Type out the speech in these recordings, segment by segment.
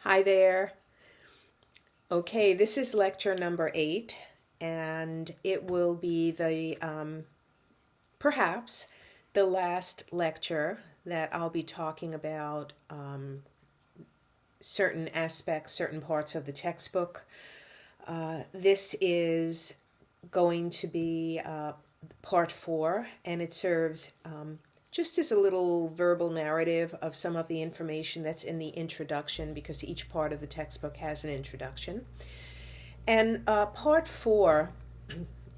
Hi there. Okay, this is lecture number 8, and it will be perhaps the last lecture that I'll be talking about certain aspects, certain parts of the textbook. This is going to be part 4, and it serves just as a little verbal narrative of some of the information that's in the introduction, because each part of the textbook has an introduction. And part 4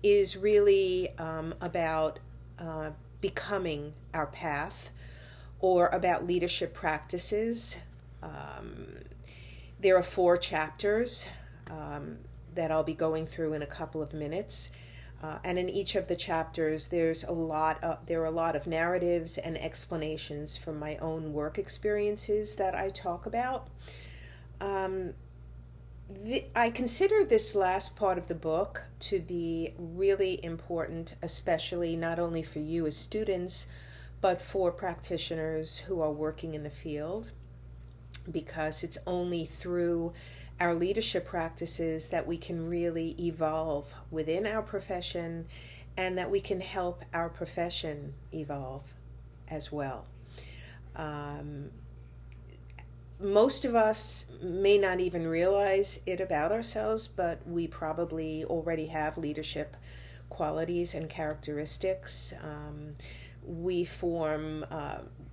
is really about becoming our path, or about leadership practices. There are 4 chapters that I'll be going through in a couple of minutes. And in each of the chapters, there are a lot of narratives and explanations from my own work experiences that I talk about. I consider this last part of the book to be really important, especially not only for you as students, but for practitioners who are working in the field, because it's only through our leadership practices that we can really evolve within our profession, and that we can help our profession evolve as well. Most of us may not even realize it about ourselves, but we probably already have leadership qualities and characteristics. We form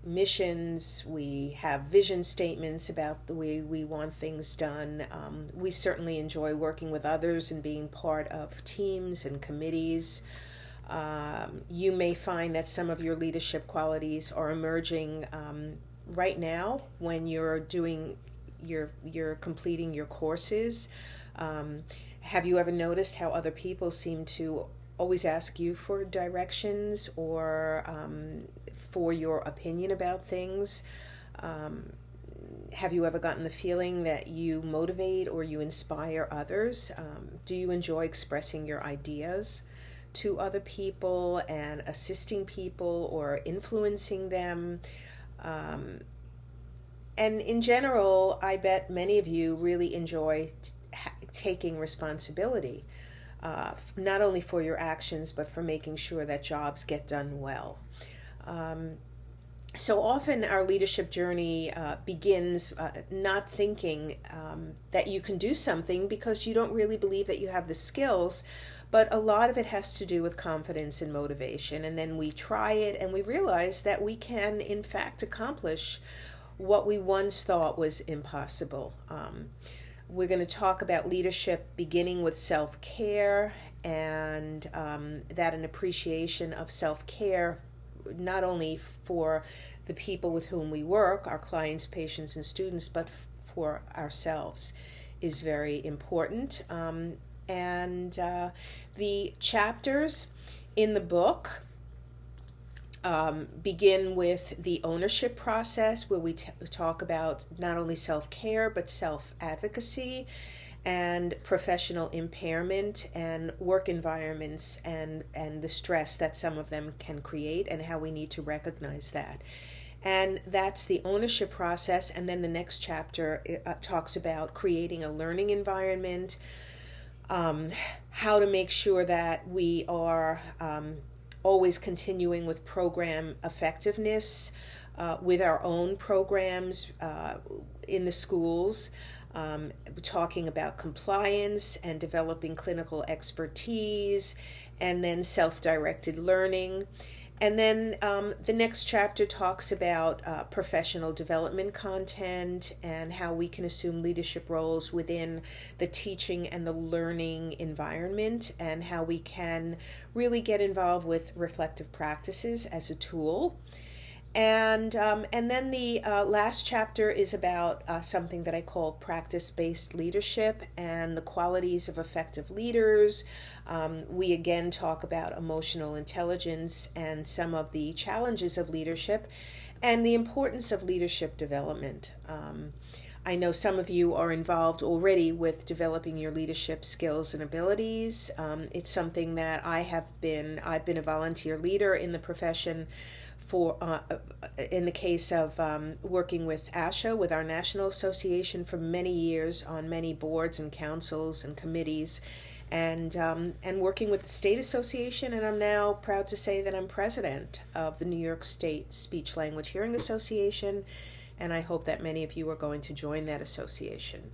missions, we have vision statements about the way we want things done. We certainly enjoy working with others and being part of teams and committees. You may find that some of your leadership qualities are emerging right now when you're completing your courses. Have you ever noticed how other people seem to always ask you for directions, or for your opinion about things? Have you ever gotten the feeling that you motivate or you inspire others? Do you enjoy expressing your ideas to other people and assisting people or influencing them? And in general, I bet many of you really enjoy taking responsibility, not only for your actions, but for making sure that jobs get done well. So often our leadership journey begins not thinking that you can do something because you don't really believe that you have the skills, but a lot of it has to do with confidence and motivation. And then we try it and we realize that we can, in fact, accomplish what we once thought was impossible. We're going to talk about leadership beginning with self-care, and that an appreciation of self-care, not only for the people with whom we work, our clients, patients, and students, but for ourselves, is very important. And the chapters in the book begin with the ownership process, where we talk about not only self-care, but self-advocacy and professional impairment and work environments, and the stress that some of them can create, and how we need to recognize that. And that's the ownership process. And then the next chapter talks about creating a learning environment, how to make sure that we are always continuing with program effectiveness with our own programs in the schools. Talking about compliance and developing clinical expertise, and then self-directed learning. And then the next chapter talks about professional development content, and how we can assume leadership roles within the teaching and the learning environment, and how we can really get involved with reflective practices as a tool. And then the last chapter is about something that I call practice-based leadership and the qualities of effective leaders. We again talk about emotional intelligence and some of the challenges of leadership and the importance of leadership development. I know some of you are involved already with developing your leadership skills and abilities. It's something that I've been a volunteer leader in the profession in the case of working with ASHA, with our National Association, for many years on many boards and councils and committees, and working with the State Association, and I'm now proud to say that I'm president of the New York State Speech Language Hearing Association, and I hope that many of you are going to join that association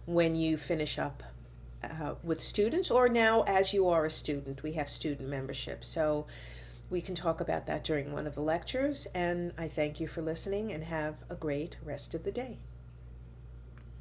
when you finish up with students, or now as you are a student. We have student membership, so we can talk about that during one of the lectures, and I thank you for listening and have a great rest of the day.